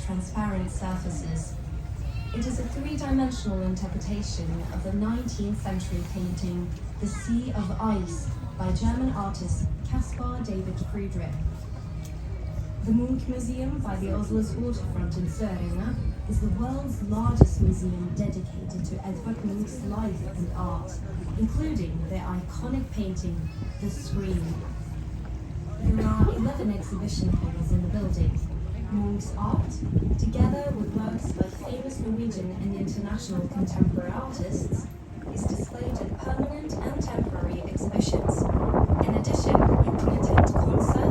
transparent surfaces. It is a three-dimensional interpretation of the 19th century painting The Sea of Ice by German artist Caspar David Friedrich. The MUNCH Museum by the Oslo's waterfront in Søringa is the world's largest museum dedicated to Edvard Munch's life and art, including their iconic painting, The Scream. There are 11 exhibition halls in the building. Munch's art, together with works by famous Norwegian and international contemporary artists, is displayed at permanent and temporary exhibitions. In addition, you can attend concerts,